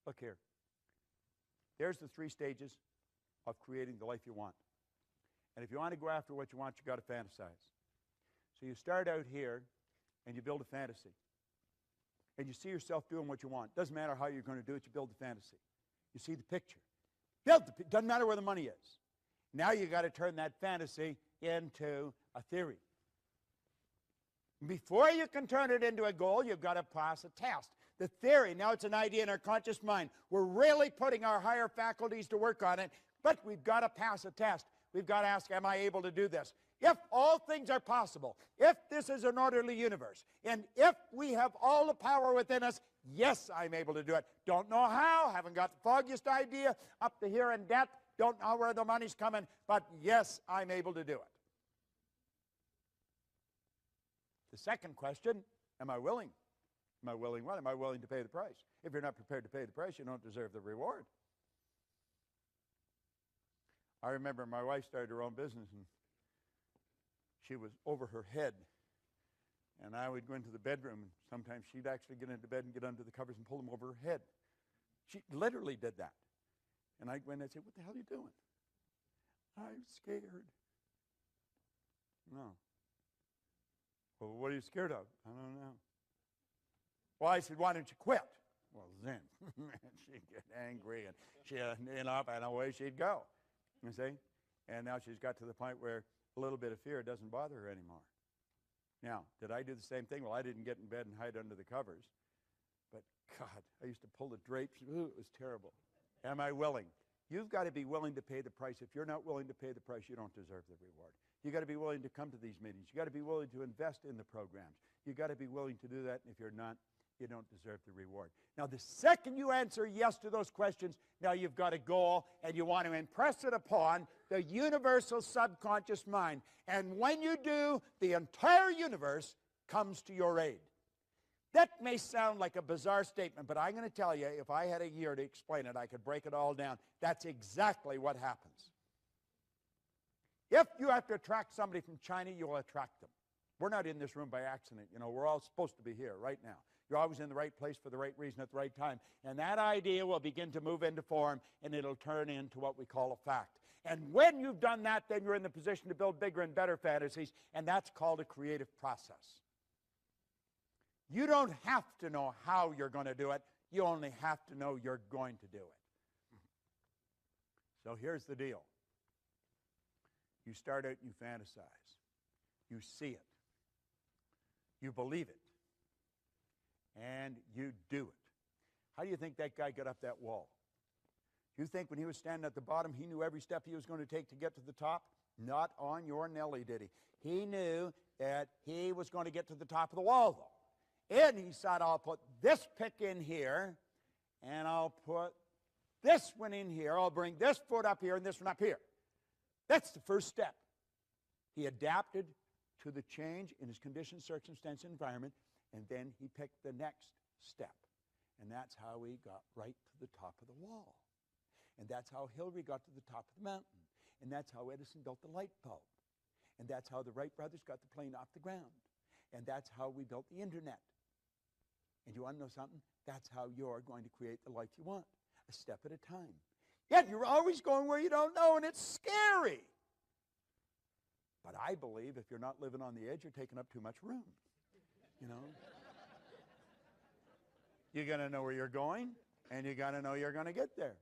Look here. There's the 3 stages of creating the life you want. And if you want to go after what you want, you've got to fantasize. So you start out here, and you build a fantasy. And you see yourself doing what you want. Doesn't matter how you're going to do it, you build the fantasy. You see the picture. Doesn't matter where the money is. Now you've got to turn that fantasy into a theory. Before you can turn it into a goal, you've got to pass a test. The theory, now it's an idea in our conscious mind. We're really putting our higher faculties to work on it, but we've got to pass a test. We've got to ask, am I able to do this? If all things are possible, if this is an orderly universe, and if we have all the power within us, yes, I'm able to do it. Don't know how, haven't got the foggiest idea, up to here in debt, don't know where the money's coming, but yes, I'm able to do it. The second question, am I willing? Am I willing what? Am I willing to pay the price? If you're not prepared to pay the price, you don't deserve the reward. I remember my wife started her own business, and she was over her head. And I would go into the bedroom, and sometimes she'd actually get into bed and get under the covers and pull them over her head. She literally did that. And I'd go in and I'd say, what the hell are you doing? I'm scared. No. Well, what are you scared of? I don't know. Well, I said, why don't you quit? Well, then she'd get angry, and she'd, and away she'd go. You see? And now she's got to the point where a little bit of fear doesn't bother her anymore. Now, did I do the same thing? Well, I didn't get in bed and hide under the covers. But, God, I used to pull the drapes. Ooh, it was terrible. Am I willing? You've got to be willing to pay the price. If you're not willing to pay the price, you don't deserve the reward. You've got to be willing to come to these meetings. You've got to be willing to invest in the programs. You've got to be willing to do that, and if you're not, you don't deserve the reward. Now, the second you answer yes to those questions, now you've got a goal, and you want to impress it upon the universal subconscious mind. And when you do, the entire universe comes to your aid. That may sound like a bizarre statement, but I'm going to tell you, if I had a year to explain it, I could break it all down. That's exactly what happens. If you have to attract somebody from China, you'll attract them. We're not in this room by accident. You know, we're all supposed to be here right now. You're always in the right place for the right reason at the right time. And that idea will begin to move into form, and it'll turn into what we call a fact. And when you've done that, then you're in the position to build bigger and better fantasies, and that's called a creative process. You don't have to know how you're going to do it. You only have to know you're going to do it. So here's the deal. You start out and you fantasize. You see it. You believe it. And you do it. How do you think that guy got up that wall? You think when he was standing at the bottom, he knew every step he was going to take to get to the top? Not on your Nelly, did he? He knew that he was going to get to the top of the wall, though. And he said, I'll put this pick in here, and I'll put this one in here. I'll bring this foot up here and this one up here. That's the first step. He adapted to the change in his conditions, circumstance, environment, and then he picked the next step. And that's how he got right to the top of the wall. And that's how Hillary got to the top of the mountain. And that's how Edison built the light bulb. And that's how the Wright brothers got the plane off the ground. And that's how we built the internet. And you want to know something? That's how you're going to create the life you want, a step at a time. Yet you're always going where you don't know, and it's scary. But I believe if you're not living on the edge, you're taking up too much room. You know? You got to know where you're going, and you got to know you're going to get there.